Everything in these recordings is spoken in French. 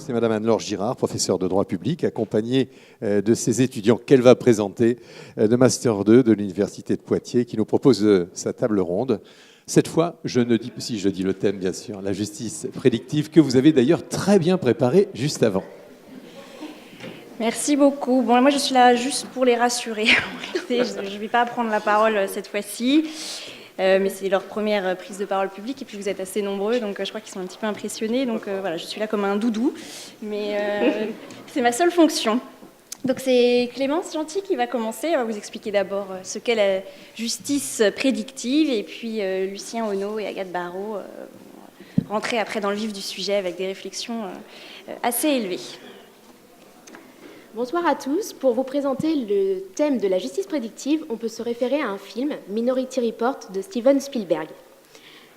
C'est Madame Anne-Laure Girard, professeure de droit public, accompagnée de ses étudiants qu'elle va présenter de Master 2 de l'Université de Poitiers, qui nous propose sa table ronde. Cette fois, je dis le thème, bien sûr, la justice prédictive, que vous avez d'ailleurs très bien préparé juste avant. Merci beaucoup. Bon, moi, je suis là juste pour les rassurer. Je ne vais pas prendre la parole cette fois-ci, mais c'est leur première prise de parole publique, et puis vous êtes assez nombreux, donc je crois qu'ils sont un petit peu impressionnés. Donc voilà, je suis là comme un doudou, mais c'est ma seule fonction. Donc c'est Clémence Gentil qui va commencer. Elle va vous expliquer d'abord ce qu'est la justice prédictive, et puis Lucien Onneau et Agathe Barraud vont rentrer après dans le vif du sujet avec des réflexions assez élevées. Bonsoir à tous. Pour vous présenter le thème de la justice prédictive, on peut se référer à un film, Minority Report, de Steven Spielberg.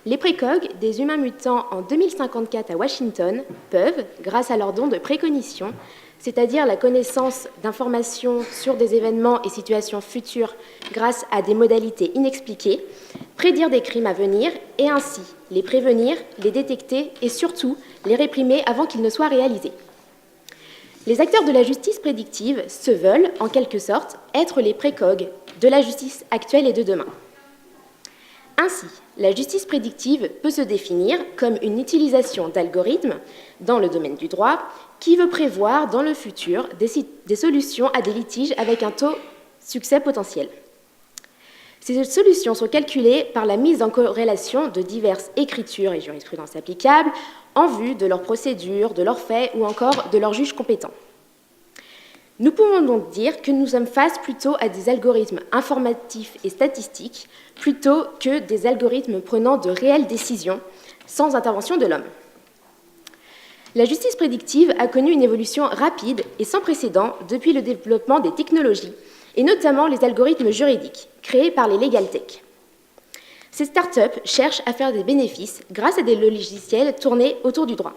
Les précogs, des humains mutants en 2054 à Washington, peuvent, grâce à leur don de précognition, c'est-à-dire la connaissance d'informations sur des événements et situations futures grâce à des modalités inexpliquées, prédire des crimes à venir et ainsi les prévenir, les détecter et surtout les réprimer avant qu'ils ne soient réalisés. Les acteurs de la justice prédictive se veulent, en quelque sorte, être les précogs de la justice actuelle et de demain. Ainsi, la justice prédictive peut se définir comme une utilisation d'algorithmes dans le domaine du droit qui veut prévoir dans le futur des solutions à des litiges avec un taux succès potentiel. Ces solutions sont calculées par la mise en corrélation de diverses écritures et jurisprudences applicables en vue de leurs procédures, de leurs faits ou encore de leurs juges compétents. Nous pouvons donc dire que nous sommes face plutôt à des algorithmes informatifs et statistiques plutôt que des algorithmes prenant de réelles décisions sans intervention de l'homme. La justice prédictive a connu une évolution rapide et sans précédent depuis le développement des technologies, et notamment les algorithmes juridiques créés par les Legal Tech. Ces startups cherchent à faire des bénéfices grâce à des logiciels tournés autour du droit.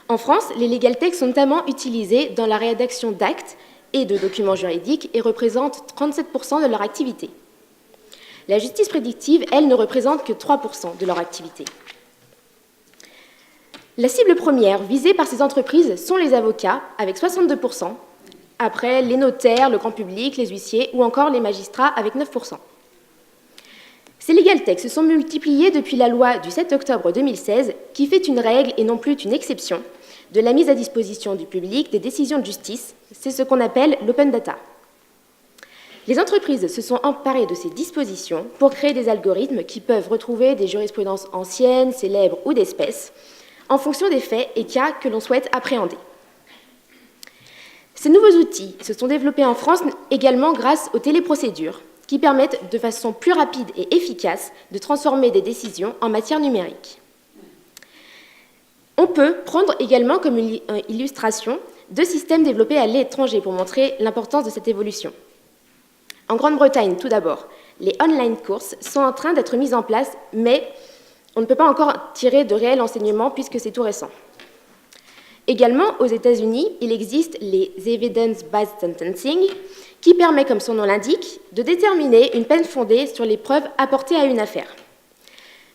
En France, les Legal Tech sont notamment utilisés dans la rédaction d'actes et de documents juridiques et représentent 37% de leur activité. La justice prédictive, elle, ne représente que 3% de leur activité. La cible première visée par ces entreprises sont les avocats, avec 62%, après les notaires, le grand public, les huissiers ou encore les magistrats, avec 9%. Ces Legal Tech se sont multipliés depuis la loi du 7 octobre 2016 qui fait une règle et non plus une exception de la mise à disposition du public des décisions de justice. C'est ce qu'on appelle l'open data. Les entreprises se sont emparées de ces dispositions pour créer des algorithmes qui peuvent retrouver des jurisprudences anciennes, célèbres ou d'espèces en fonction des faits et cas que l'on souhaite appréhender. Ces nouveaux outils se sont développés en France également grâce aux téléprocédures, qui permettent de façon plus rapide et efficace de transformer des décisions en matière numérique. On peut prendre également comme une illustration deux systèmes développés à l'étranger pour montrer l'importance de cette évolution. En Grande-Bretagne, tout d'abord, les online courses sont en train d'être mises en place, mais on ne peut pas encore tirer de réels enseignements puisque c'est tout récent. Également, aux États-Unis, il existe les Evidence-Based Sentencing, qui permet, comme son nom l'indique, de déterminer une peine fondée sur les preuves apportées à une affaire.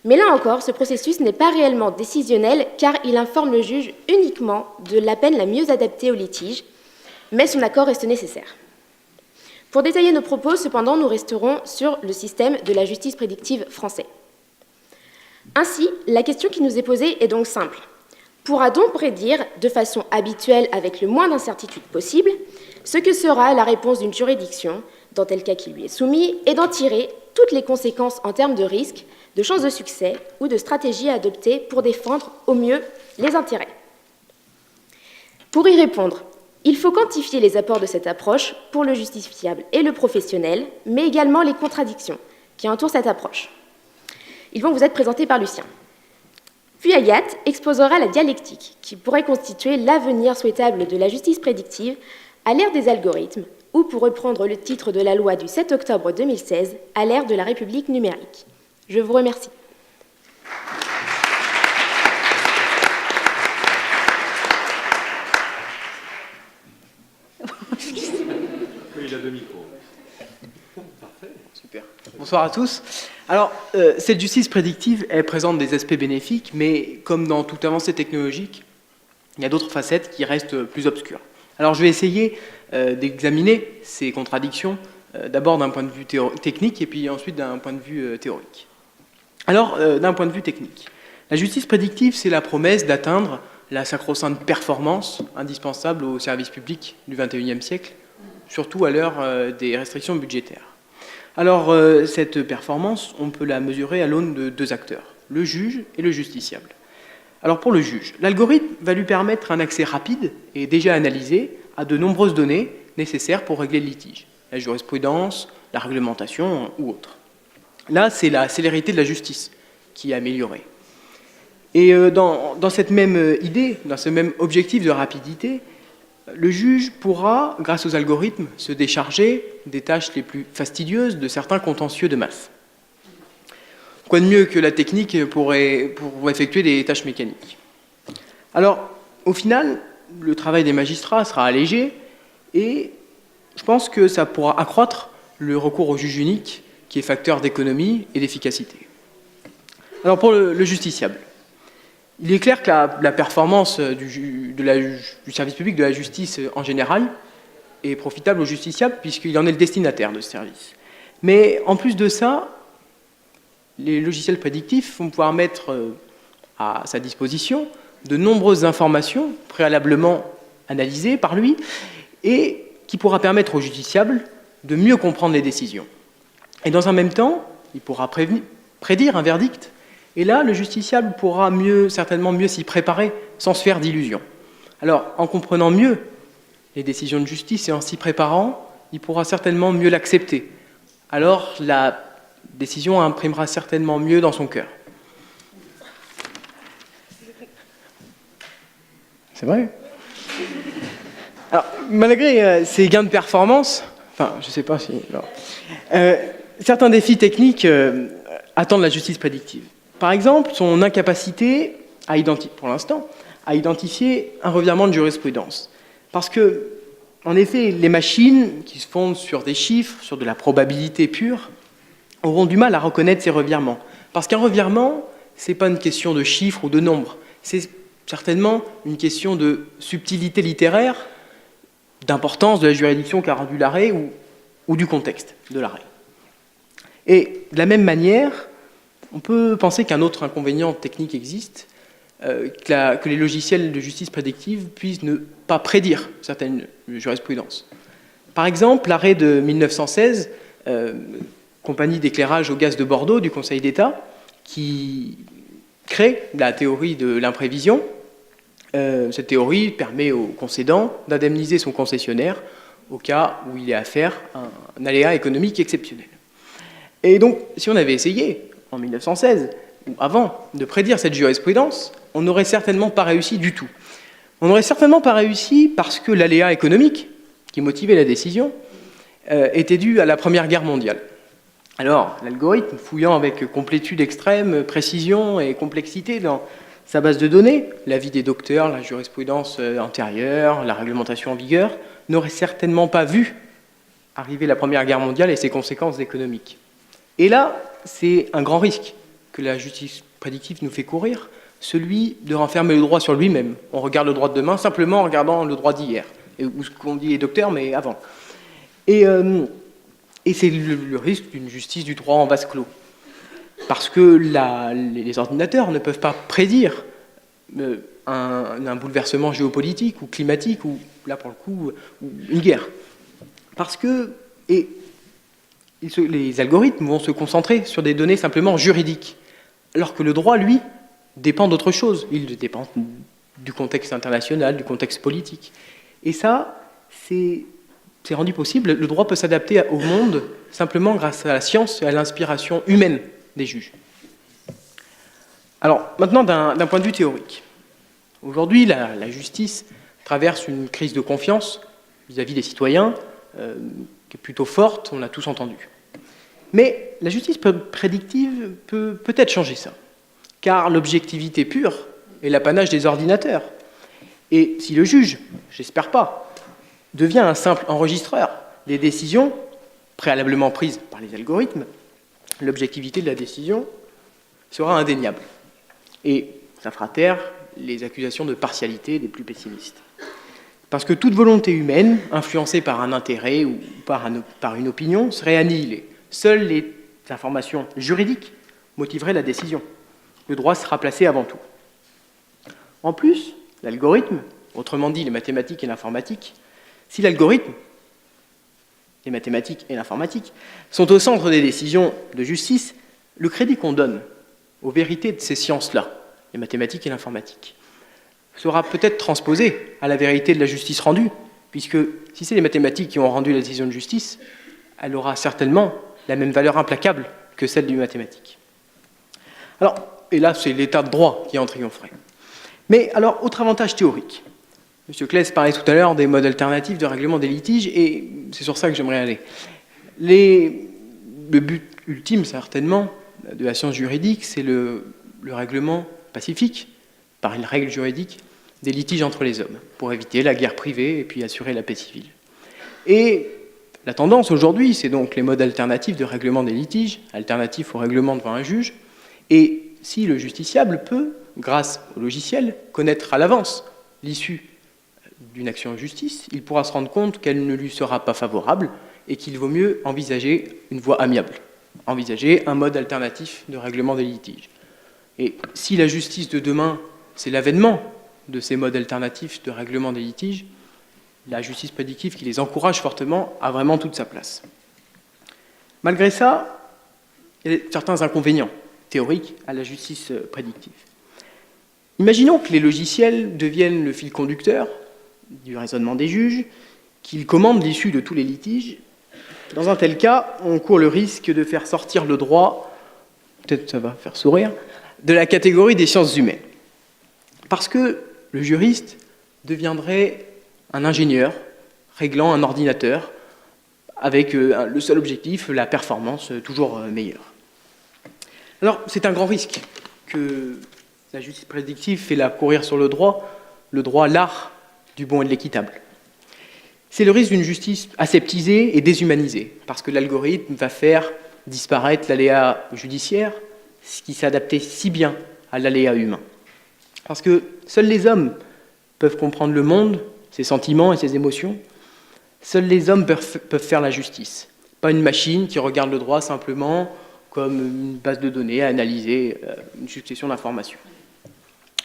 Mais là encore, ce processus n'est pas réellement décisionnel car il informe le juge uniquement de la peine la mieux adaptée au litige, mais son accord reste nécessaire. Pour détailler nos propos, cependant, nous resterons sur le système de la justice prédictive français. Ainsi, la question qui nous est posée est donc simple. Pourra-t-on prédire de façon habituelle, avec le moins d'incertitude possible, ce que sera la réponse d'une juridiction, dans tel cas qui lui est soumis, et d'en tirer toutes les conséquences en termes de risque, de chances de succès ou de stratégie à adopter pour défendre au mieux les intérêts. Pour y répondre, il faut quantifier les apports de cette approche pour le justifiable et le professionnel, mais également les contradictions qui entourent cette approche. Ils vont vous être présentés par Lucien. Puis Agathe exposera la dialectique qui pourrait constituer l'avenir souhaitable de la justice prédictive à l'ère des algorithmes, ou pour reprendre le titre de la loi du 7 octobre 2016, à l'ère de la République numérique. Je vous remercie. Oui, il a deux micros. Parfait, super. Bonsoir à tous. Alors, cette justice prédictive, elle présente des aspects bénéfiques, mais comme dans toute avancée technologique, il y a d'autres facettes qui restent plus obscures. Alors je vais essayer d'examiner ces contradictions, d'abord d'un point de vue technique et puis ensuite d'un point de vue théorique. Alors, d'un point de vue technique, la justice prédictive, c'est la promesse d'atteindre la sacro-sainte performance indispensable au service public du XXIe siècle, surtout à l'heure des restrictions budgétaires. Alors, cette performance, on peut la mesurer à l'aune de deux acteurs, le juge et le justiciable. Alors, pour le juge, l'algorithme va lui permettre un accès rapide et déjà analysé à de nombreuses données nécessaires pour régler le litige, la jurisprudence, la réglementation ou autre. Là, c'est la célérité de la justice qui est améliorée. Et dans cette même idée, dans ce même objectif de rapidité, le juge pourra, grâce aux algorithmes, se décharger des tâches les plus fastidieuses de certains contentieux de masse. Quoi de mieux que la technique pour effectuer des tâches mécaniques? Alors, au final, le travail des magistrats sera allégé et je pense que ça pourra accroître le recours au juge unique, qui est facteur d'économie et d'efficacité. Alors pour le justiciable, il est clair que la performance du service public, de la justice en général, est profitable au justiciable puisqu'il en est le destinataire de ce service. Mais en plus de ça, les logiciels prédictifs vont pouvoir mettre à sa disposition de nombreuses informations préalablement analysées par lui et qui pourra permettre au justiciable de mieux comprendre les décisions. Et dans un même temps, il pourra prédire un verdict. Et là, le justiciable pourra certainement mieux s'y préparer sans se faire d'illusions. Alors, en comprenant mieux les décisions de justice et en s'y préparant, il pourra certainement mieux l'accepter. Alors, la décision imprimera certainement mieux dans son cœur. C'est vrai. Alors, malgré ces gains de performance, enfin, je ne sais pas si... certains défis techniques attendent la justice prédictive. Par exemple, son incapacité, pour l'instant, à identifier un revirement de jurisprudence. Parce que, en effet, les machines qui se fondent sur des chiffres, sur de la probabilité pure, auront du mal à reconnaître ces revirements. Parce qu'un revirement, ce n'est pas une question de chiffres ou de nombres, c'est certainement une question de subtilité littéraire, d'importance de la juridiction qui a rendu l'arrêt ou du contexte de l'arrêt. Et de la même manière, on peut penser qu'un autre inconvénient technique existe, que les logiciels de justice prédictive puissent ne pas prédire certaines jurisprudences. Par exemple, l'arrêt de 1916, compagnie d'éclairage au gaz de Bordeaux du Conseil d'État, qui crée la théorie de l'imprévision. Cette théorie permet au concédant d'indemniser son concessionnaire au cas où il est affaire à un aléa économique exceptionnel. Et donc, si on avait essayé, en 1916, ou avant, de prédire cette jurisprudence, on n'aurait certainement pas réussi du tout. On n'aurait certainement pas réussi parce que l'aléa économique, qui motivait la décision, était dû à la Première Guerre mondiale. Alors, l'algorithme, fouillant avec complétude extrême, précision et complexité dans sa base de données, l'avis des docteurs, la jurisprudence antérieure, la réglementation en vigueur, n'aurait certainement pas vu arriver la Première Guerre mondiale et ses conséquences économiques. Et là, c'est un grand risque que la justice prédictive nous fait courir, celui de renfermer le droit sur lui-même. On regarde le droit de demain simplement en regardant le droit d'hier, ou ce qu'on dit les docteurs, mais avant. Et c'est le risque d'une justice du droit en vase clos. Parce que les ordinateurs ne peuvent pas prédire un bouleversement géopolitique ou climatique, ou là pour le coup, une guerre. Parce que les algorithmes vont se concentrer sur des données simplement juridiques, alors que le droit, lui, dépend d'autre chose. Il dépend du contexte international, du contexte politique. Et ça, c'est rendu possible. Le droit peut s'adapter au monde simplement grâce à la science et à l'inspiration humaine des juges. Alors, maintenant, d'un point de vue théorique. Aujourd'hui, la justice traverse une crise de confiance vis-à-vis des citoyens, qui est plutôt forte, on l'a tous entendu. Mais la justice prédictive peut peut-être changer ça, car l'objectivité pure est l'apanage des ordinateurs. Et si le juge, j'espère pas, devient un simple enregistreur des décisions préalablement prises par les algorithmes, l'objectivité de la décision sera indéniable. Et ça fera taire les accusations de partialité des plus pessimistes. Parce que toute volonté humaine, influencée par un intérêt ou par une opinion, serait annihilée. Seules les informations juridiques motiveraient la décision. Le droit sera placé avant tout. En plus, l'algorithme, autrement dit les mathématiques et l'informatique, si l'algorithme, les mathématiques et l'informatique, sont au centre des décisions de justice, le crédit qu'on donne aux vérités de ces sciences-là, les mathématiques et l'informatique, sera peut-être transposé à la vérité de la justice rendue, puisque si c'est les mathématiques qui ont rendu la décision de justice, elle aura certainement la même valeur implacable que celle du mathématique. Alors, et là, c'est l'état de droit qui en triompherait. Mais alors, autre avantage théorique. M. Claes parlait tout à l'heure des modes alternatifs de règlement des litiges, et c'est sur ça que j'aimerais aller. Le but ultime, certainement, de la science juridique, c'est le règlement pacifique, par une règle juridique, des litiges entre les hommes, pour éviter la guerre privée et puis assurer la paix civile. Et la tendance aujourd'hui, c'est donc les modes alternatifs de règlement des litiges, alternatifs au règlement devant un juge, et si le justiciable peut, grâce au logiciel, connaître à l'avance l'issue d'une action en justice, il pourra se rendre compte qu'elle ne lui sera pas favorable et qu'il vaut mieux envisager une voie amiable, envisager un mode alternatif de règlement des litiges. Et si la justice de demain, c'est l'avènement de ces modes alternatifs de règlement des litiges, la justice prédictive qui les encourage fortement a vraiment toute sa place. Malgré ça, il y a certains inconvénients théoriques à la justice prédictive. Imaginons que les logiciels deviennent le fil conducteur du raisonnement des juges, qu'ils commandent l'issue de tous les litiges. Dans un tel cas, on court le risque de faire sortir le droit, peut-être ça va faire sourire, de la catégorie des sciences humaines. Parce que le juriste deviendrait un ingénieur réglant un ordinateur avec le seul objectif, la performance toujours meilleure. Alors, c'est un grand risque que la justice prédictive fait là courir sur le droit, l'art du bon et de l'équitable. C'est le risque d'une justice aseptisée et déshumanisée, parce que l'algorithme va faire disparaître l'aléa judiciaire, ce qui s'adaptait si bien à l'aléa humain. Parce que seuls les hommes peuvent comprendre le monde, ses sentiments et ses émotions. Seuls les hommes peuvent faire la justice. Pas une machine qui regarde le droit simplement comme une base de données à analyser une succession d'informations.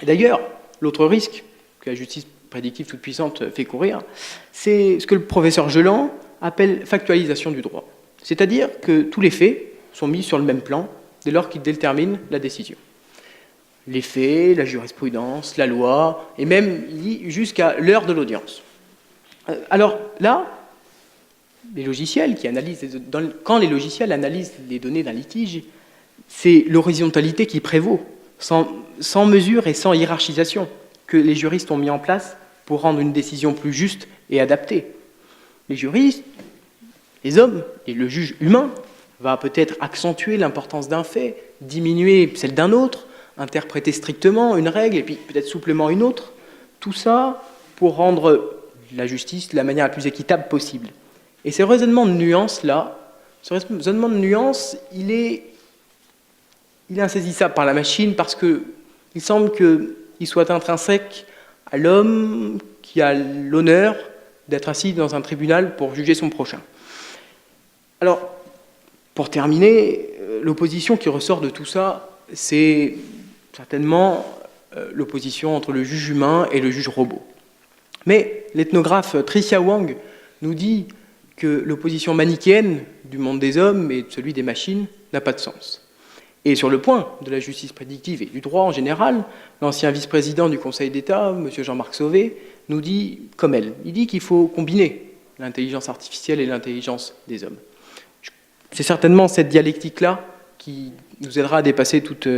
Et d'ailleurs, l'autre risque que la justice prédictive toute puissante fait courir, c'est ce que le professeur Geland appelle factualisation du droit. C'est-à-dire que tous les faits sont mis sur le même plan dès lors qu'ils déterminent la décision. Les faits, la jurisprudence, la loi, et même jusqu'à l'heure de l'audience. Alors là, les logiciels qui analysent, quand les logiciels analysent les données d'un litige, c'est l'horizontalité qui prévaut, sans mesure et sans hiérarchisation, que les juristes ont mis en place pour rendre une décision plus juste et adaptée. Les juristes, les hommes, et le juge humain va peut-être accentuer l'importance d'un fait, diminuer celle d'un autre, interpréter strictement une règle et puis peut-être souplement une autre. Tout ça pour rendre la justice de la manière la plus équitable possible. Et ce raisonnement de nuance-là, il est insaisissable par la machine parce qu'il semble qu'il soit intrinsèque à l'homme qui a l'honneur d'être assis dans un tribunal pour juger son prochain. Alors, pour terminer, l'opposition qui ressort de tout ça, c'est certainement l'opposition entre le juge humain et le juge robot. Mais l'ethnographe Tricia Wang nous dit que l'opposition manichéenne du monde des hommes et de celui des machines n'a pas de sens. Et sur le point de la justice prédictive et du droit en général, l'ancien vice-président du Conseil d'État, M. Jean-Marc Sauvé, nous dit comme elle. Il dit qu'il faut combiner l'intelligence artificielle et l'intelligence des hommes. C'est certainement cette dialectique-là qui nous aidera à dépasser toutes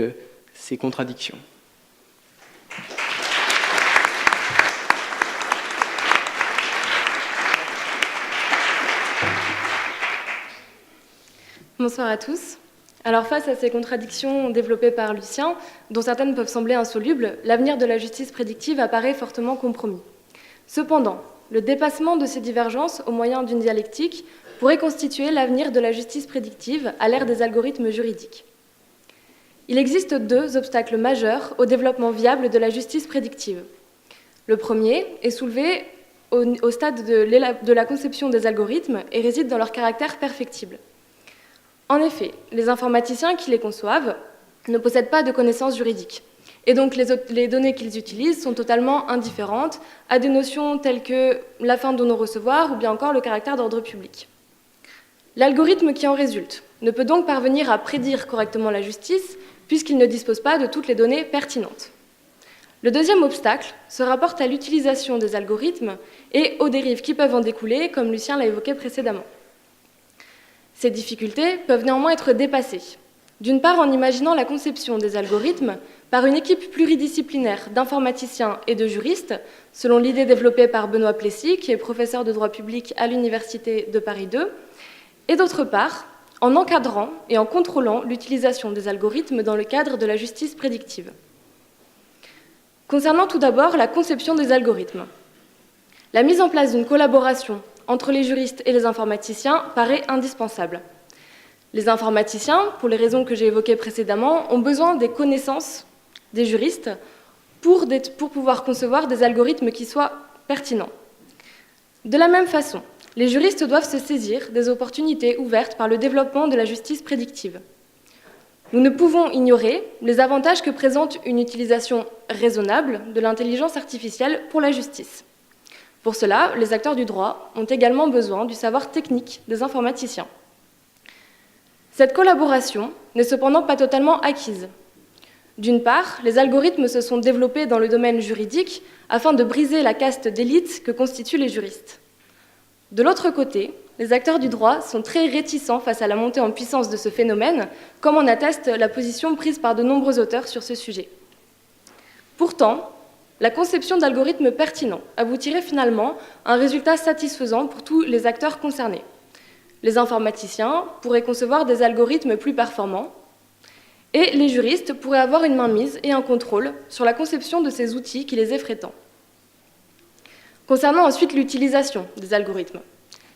ces contradictions. Bonsoir à tous. Alors face à ces contradictions développées par Lucien, dont certaines peuvent sembler insolubles, l'avenir de la justice prédictive apparaît fortement compromis. Cependant, le dépassement de ces divergences au moyen d'une dialectique pourrait constituer l'avenir de la justice prédictive à l'ère des algorithmes juridiques. il existe deux obstacles majeurs au développement viable de la justice prédictive. Le premier est soulevé au stade de la conception des algorithmes et réside dans leur caractère perfectible. En effet, les informaticiens qui les conçoivent ne possèdent pas de connaissances juridiques. Et donc les données qu'ils utilisent sont totalement indifférentes à des notions telles que la fin de non-recevoir ou bien encore le caractère d'ordre public. L'algorithme qui en résulte ne peut donc parvenir à prédire correctement la justice puisqu'il ne dispose pas de toutes les données pertinentes. Le deuxième obstacle se rapporte à l'utilisation des algorithmes et aux dérives qui peuvent en découler, comme Lucien l'a évoqué précédemment. Ces difficultés peuvent néanmoins être dépassées. D'une part, en imaginant la conception des algorithmes par une équipe pluridisciplinaire d'informaticiens et de juristes, selon l'idée développée par Benoît Plessis, qui est professeur de droit public à l'Université de Paris 2, et d'autre part, en encadrant et en contrôlant l'utilisation des algorithmes dans le cadre de la justice prédictive. Concernant tout d'abord la conception des algorithmes, la mise en place d'une collaboration entre les juristes et les informaticiens paraît indispensable. Les informaticiens, pour les raisons que j'ai évoquées précédemment, ont besoin des connaissances des juristes pour pouvoir concevoir des algorithmes qui soient pertinents. De la même façon, les juristes doivent se saisir des opportunités ouvertes par le développement de la justice prédictive. Nous ne pouvons ignorer les avantages que présente une utilisation raisonnable de l'intelligence artificielle pour la justice. Pour cela, les acteurs du droit ont également besoin du savoir technique des informaticiens. Cette collaboration n'est cependant pas totalement acquise. D'une part, les algorithmes se sont développés dans le domaine juridique afin de briser la caste d'élite que constituent les juristes. De l'autre côté, les acteurs du droit sont très réticents face à la montée en puissance de ce phénomène, comme en atteste la position prise par de nombreux auteurs sur ce sujet. Pourtant, la conception d'algorithmes pertinents aboutirait finalement à un résultat satisfaisant pour tous les acteurs concernés. Les informaticiens pourraient concevoir des algorithmes plus performants et les juristes pourraient avoir une mainmise et un contrôle sur la conception de ces outils qui les effraient tant. Concernant ensuite l'utilisation des algorithmes,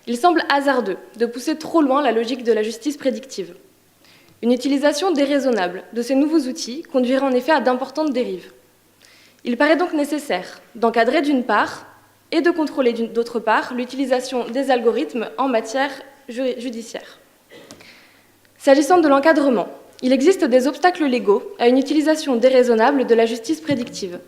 il semble hasardeux de pousser trop loin la logique de la justice prédictive. Une utilisation déraisonnable de ces nouveaux outils conduirait en effet à d'importantes dérives. Il paraît donc nécessaire d'encadrer d'une part et de contrôler d'autre part l'utilisation des algorithmes en matière judiciaire. S'agissant de l'encadrement, il existe des obstacles légaux à une utilisation déraisonnable de la justice prédictive.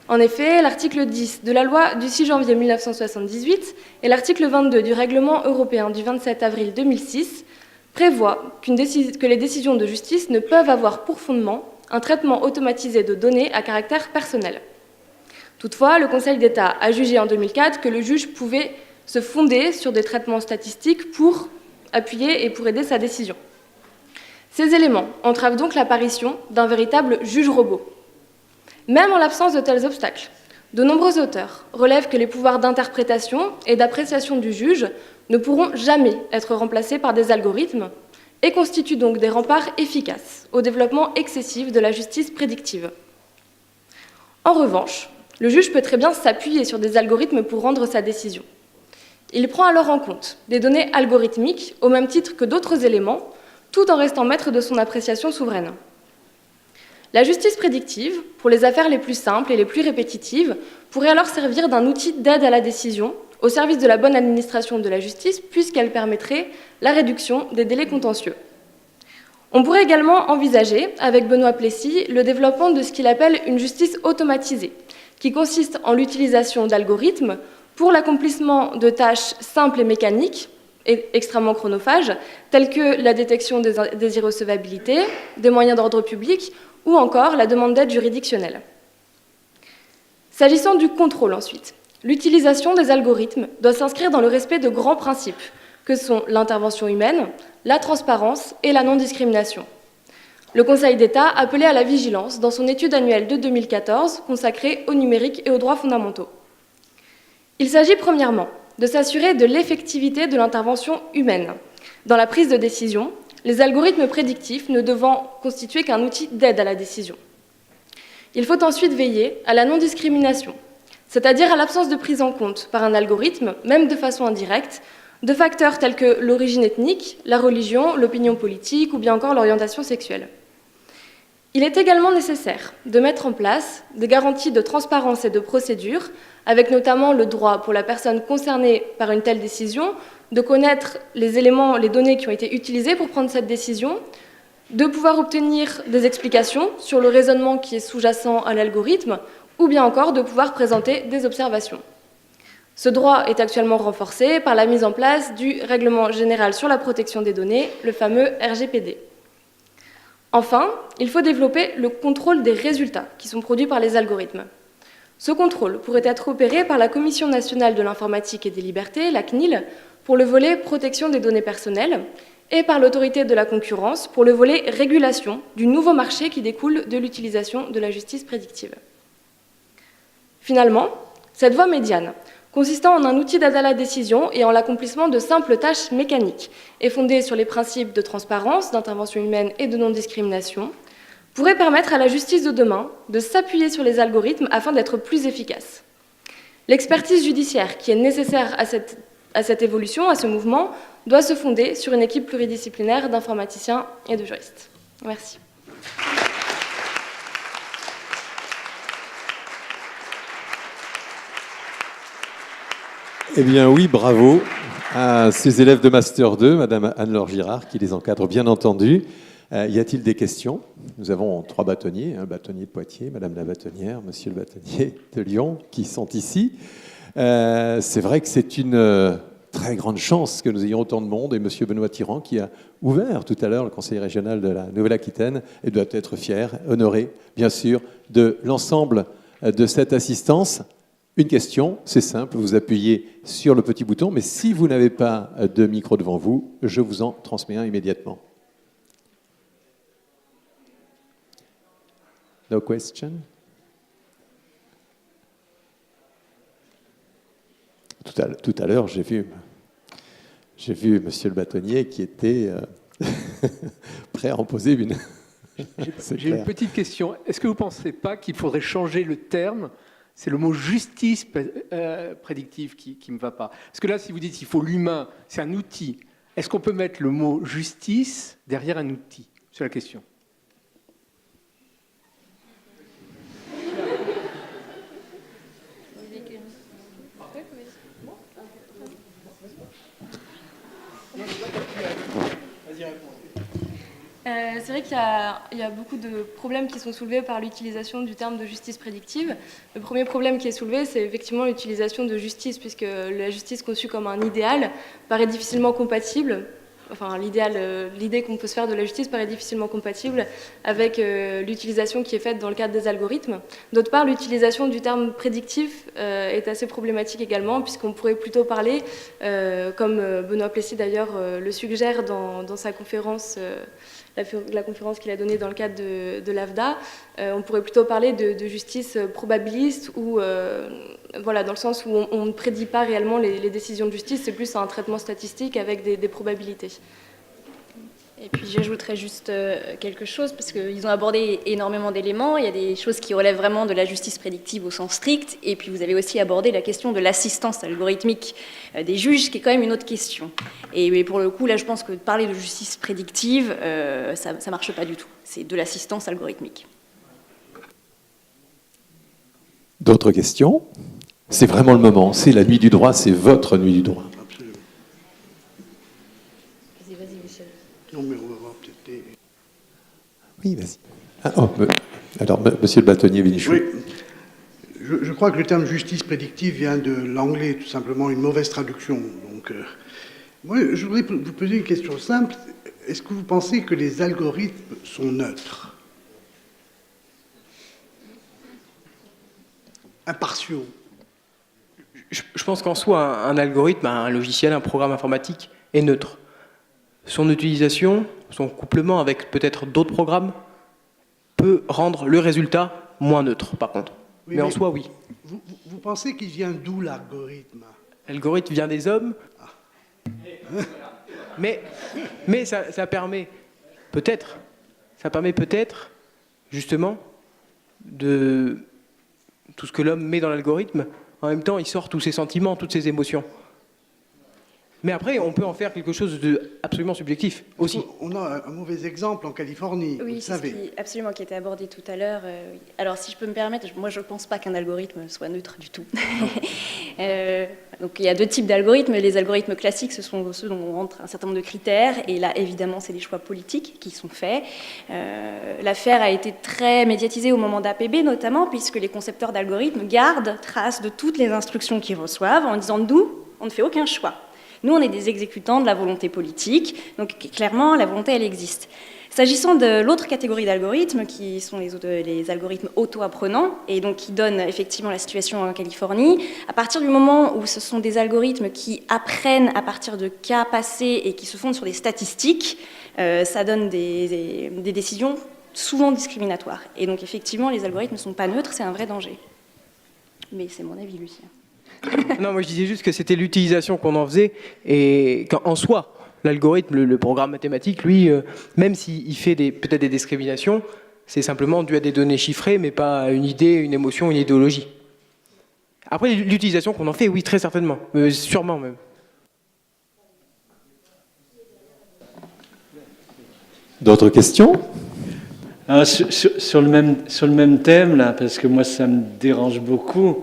En effet, l'article 10 de la loi du 6 janvier 1978 et l'article 22 du règlement européen du 27 avril 2006 prévoient que les décisions de justice ne peuvent avoir pour fondement un traitement automatisé de données à caractère personnel. Toutefois, le Conseil d'État a jugé en 2004 que le juge pouvait se fonder sur des traitements statistiques pour appuyer et pour aider sa décision. Ces éléments entravent donc l'apparition d'un véritable juge robot. Même en l'absence de tels obstacles, de nombreux auteurs relèvent que les pouvoirs d'interprétation et d'appréciation du juge ne pourront jamais être remplacés par des algorithmes et constituent donc des remparts efficaces au développement excessif de la justice prédictive. En revanche, le juge peut très bien s'appuyer sur des algorithmes pour rendre sa décision. Il prend alors en compte des données algorithmiques au même titre que d'autres éléments, tout en restant maître de son appréciation souveraine. La justice prédictive, pour les affaires les plus simples et les plus répétitives, pourrait alors servir d'un outil d'aide à la décision au service de la bonne administration de la justice, puisqu'elle permettrait la réduction des délais contentieux. On pourrait également envisager, avec Benoît Plessis, le développement de ce qu'il appelle une justice automatisée, qui consiste en l'utilisation d'algorithmes pour l'accomplissement de tâches simples et mécaniques, et extrêmement chronophages, telles que la détection des irrecevabilités, des moyens d'ordre public, ou encore la demande d'aide juridictionnelle. S'agissant du contrôle ensuite, l'utilisation des algorithmes doit s'inscrire dans le respect de grands principes, que sont l'intervention humaine, la transparence et la non-discrimination. Le Conseil d'État appelait à la vigilance dans son étude annuelle de 2014 consacrée au numérique et aux droits fondamentaux. Il s'agit premièrement de s'assurer de l'effectivité de l'intervention humaine. Dans la prise de décision, les algorithmes prédictifs ne devant constituer qu'un outil d'aide à la décision. Il faut ensuite veiller à la non-discrimination, c'est-à-dire à l'absence de prise en compte par un algorithme, même de façon indirecte, de facteurs tels que l'origine ethnique, la religion, l'opinion politique ou bien encore l'orientation sexuelle. Il est également nécessaire de mettre en place des garanties de transparence et de procédure, avec notamment le droit pour la personne concernée par une telle décision de connaître les éléments, les données qui ont été utilisées pour prendre cette décision, de pouvoir obtenir des explications sur le raisonnement qui est sous-jacent à l'algorithme, ou bien encore de pouvoir présenter des observations. Ce droit est actuellement renforcé par la mise en place du Règlement général sur la protection des données, le fameux RGPD. Enfin, il faut développer le contrôle des résultats qui sont produits par les algorithmes. Ce contrôle pourrait être opéré par la Commission nationale de l'informatique et des libertés, la CNIL, pour le volet protection des données personnelles, et par l'autorité de la concurrence pour le volet régulation du nouveau marché qui découle de l'utilisation de la justice prédictive. Finalement, cette voie médiane, consistant en un outil d'aide à la décision et en l'accomplissement de simples tâches mécaniques, et fondée sur les principes de transparence, d'intervention humaine et de non-discrimination, pourrait permettre à la justice de demain de s'appuyer sur les algorithmes afin d'être plus efficace. L'expertise judiciaire qui est nécessaire à cette évolution, à ce mouvement, doit se fonder sur une équipe pluridisciplinaire d'informaticiens et de juristes. Merci. Eh bien oui, bravo à ces élèves de Master 2, Madame Anne-Laure Girard, qui les encadre bien entendu. Y a-t-il des questions? Nous avons 3 bâtonniers, un bâtonnier de Poitiers, Madame la bâtonnière, Monsieur le bâtonnier de Lyon, qui sont ici. C'est vrai que c'est une très grande chance que nous ayons autant de monde, et Monsieur Benoît Tirant, qui a ouvert tout à l'heure le conseil régional de la Nouvelle-Aquitaine, et doit être fier, honoré, bien sûr, de l'ensemble de cette assistance. Une question, c'est simple, vous appuyez sur le petit bouton, mais si vous n'avez pas de micro devant vous, je vous en transmets un immédiatement. No question? Tout à l'heure, j'ai vu Monsieur le bâtonnier qui était prêt à en poser une. J'ai une petite question. Est-ce que vous ne pensez pas qu'il faudrait changer le terme? C'est le mot justice prédictive qui ne me va pas. Parce que là, si vous dites qu'il faut l'humain, c'est un outil. Est-ce qu'on peut mettre le mot justice derrière un outil? C'est la question. C'est vrai qu'il y a beaucoup de problèmes qui sont soulevés par l'utilisation du terme de justice prédictive. Le premier problème qui est soulevé, c'est effectivement l'utilisation de justice, puisque la justice conçue comme un idéal paraît difficilement compatible. Enfin, l'idée qu'on peut se faire de la justice paraît difficilement compatible avec l'utilisation qui est faite dans le cadre des algorithmes. D'autre part, l'utilisation du terme prédictif est assez problématique également, puisqu'on pourrait plutôt parler, comme Benoît Plessis d'ailleurs le suggère dans sa conférence, la conférence qu'il a donnée dans le cadre de l'AFDA, on pourrait plutôt parler de justice probabiliste, ou voilà, dans le sens où on ne prédit pas réellement les décisions de justice, c'est plus un traitement statistique avec des probabilités. Et puis j'ajouterais juste quelque chose, parce qu'ils ont abordé énormément d'éléments. Il y a des choses qui relèvent vraiment de la justice prédictive au sens strict, et puis vous avez aussi abordé la question de l'assistance algorithmique des juges, qui est quand même une autre question. Et pour le coup, là, je pense que parler de justice prédictive, ça ne marche pas du tout. C'est de l'assistance algorithmique. D'autres questions? C'est vraiment le moment. C'est la nuit du droit, c'est votre nuit du droit. Absolument. Vas-y, Michel. Non, mais on va voir peut-être des... Oui, vas-y. Alors, Monsieur le bâtonnier Bénichou. Oui. Je crois que le terme justice prédictive vient de l'anglais, tout simplement, une mauvaise traduction. Donc, moi, je voudrais vous poser une question simple. Est-ce que vous pensez que les algorithmes sont neutres? Impartiaux? Je pense qu'en soi, un algorithme, un logiciel, un programme informatique est neutre. Son utilisation, son couplement avec peut-être d'autres programmes peut rendre le résultat moins neutre, par contre. Oui, mais en soi, oui. Vous pensez qu'il vient d'où, l'algorithme? L'algorithme vient des hommes, mais ça permet peut-être, justement, de tout ce que l'homme met dans l'algorithme. En même temps, il sort tous ses sentiments, toutes ses émotions. Mais après, on peut en faire quelque chose de absolument subjectif aussi. On a un mauvais exemple en Californie, vous le Oui, c'est savez. absolument qui était abordé tout à l'heure. Oui. Alors, si je peux me permettre, moi, je ne pense pas qu'un algorithme soit neutre du tout. Donc, il y a deux types d'algorithmes. Les algorithmes classiques, ce sont ceux dont on rentre un certain nombre de critères. Et là, évidemment, c'est des choix politiques qui sont faits. L'affaire a été très médiatisée au moment d'APB, notamment, puisque les concepteurs d'algorithmes gardent trace de toutes les instructions qu'ils reçoivent en disant « nous, on ne fait aucun choix ». Nous, on est des exécutants de la volonté politique, donc clairement, la volonté, elle existe. S'agissant de l'autre catégorie d'algorithmes, qui sont les algorithmes auto-apprenants, et donc qui donnent effectivement la situation en Californie, à partir du moment où ce sont des algorithmes qui apprennent à partir de cas passés et qui se fondent sur des statistiques, ça donne des décisions souvent discriminatoires. Et donc effectivement, les algorithmes ne sont pas neutres, c'est un vrai danger. Mais c'est mon avis, Lucien. Non, moi je disais juste que c'était l'utilisation qu'on en faisait et qu'en soi, l'algorithme, le programme mathématique, lui, même s'il fait peut-être des discriminations, c'est simplement dû à des données chiffrées, mais pas à une idée, une émotion, une idéologie. Après, l'utilisation qu'on en fait, oui, très certainement, sûrement même. D'autres questions? Sur le même thème, là, parce que moi ça me dérange beaucoup.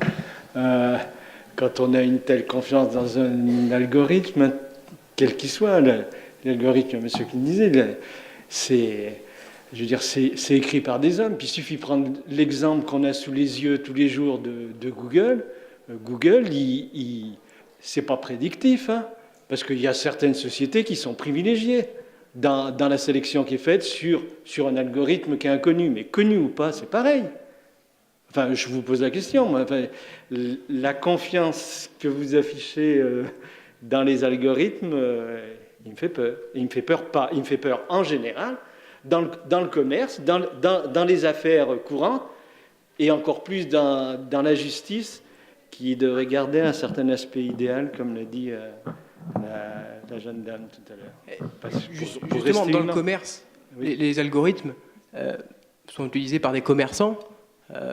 Quand on a une telle confiance dans un algorithme, quel qu'il soit, l'algorithme, monsieur qui le disait, c'est écrit par des hommes. Puis il suffit de prendre l'exemple qu'on a sous les yeux tous les jours de Google. Google, c'est pas prédictif, hein, parce qu'il y a certaines sociétés qui sont privilégiées dans la sélection qui est faite sur un algorithme qui est inconnu. Mais connu ou pas, c'est pareil. Enfin, je vous pose la question. Moi. Enfin, la confiance que vous affichez dans les algorithmes, il me fait peur. Il me fait peur pas. Il me fait peur en général dans le commerce, dans les affaires courantes, et encore plus dans la justice, qui devrait garder un certain aspect idéal, comme l'a dit la jeune dame tout à l'heure. Justement, dans le commerce, oui. les algorithmes sont utilisés par des commerçants.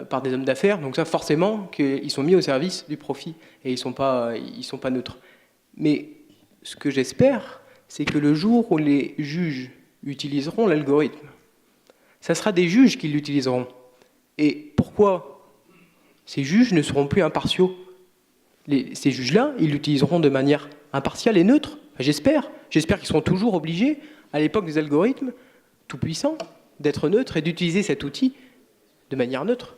Par des hommes d'affaires, donc ça forcément qu'ils sont mis au service du profit et ils sont pas neutres. Mais ce que j'espère, c'est que le jour où les juges utiliseront l'algorithme, ça sera des juges qui l'utiliseront. Et pourquoi? Ces juges ne seront plus impartiaux. Ces juges-là, ils l'utiliseront de manière impartiale et neutre. J'espère qu'ils seront toujours obligés, à l'époque des algorithmes tout puissants, d'être neutres et d'utiliser cet outil de manière neutre.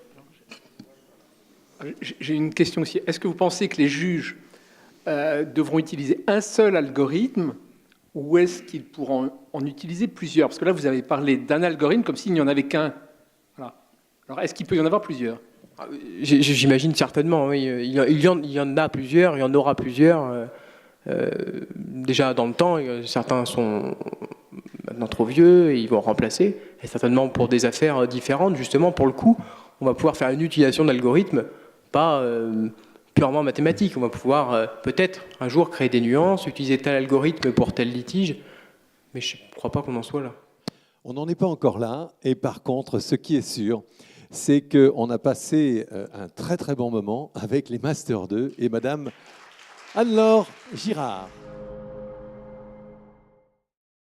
J'ai une question aussi. Est-ce que vous pensez que les juges devront utiliser un seul algorithme ou est-ce qu'ils pourront en utiliser plusieurs? Parce que là, vous avez parlé d'un algorithme comme s'il n'y en avait qu'un. Voilà. Alors, est-ce qu'il peut y en avoir plusieurs? J'imagine certainement, oui. Il y en a plusieurs, il y en aura plusieurs. Déjà dans le temps, certains sont maintenant trop vieux et ils vont remplacer. Et certainement pour des affaires différentes, justement, pour le coup, on va pouvoir faire une utilisation d'algorithmes pas purement mathématique. On va pouvoir peut-être un jour créer des nuances, utiliser tel algorithme pour tel litige, mais je ne crois pas qu'on en soit là. On n'en est pas encore là, et par contre, ce qui est sûr, c'est qu'on a passé un très très bon moment avec les Master 2 et Madame Anne-Laure Girard.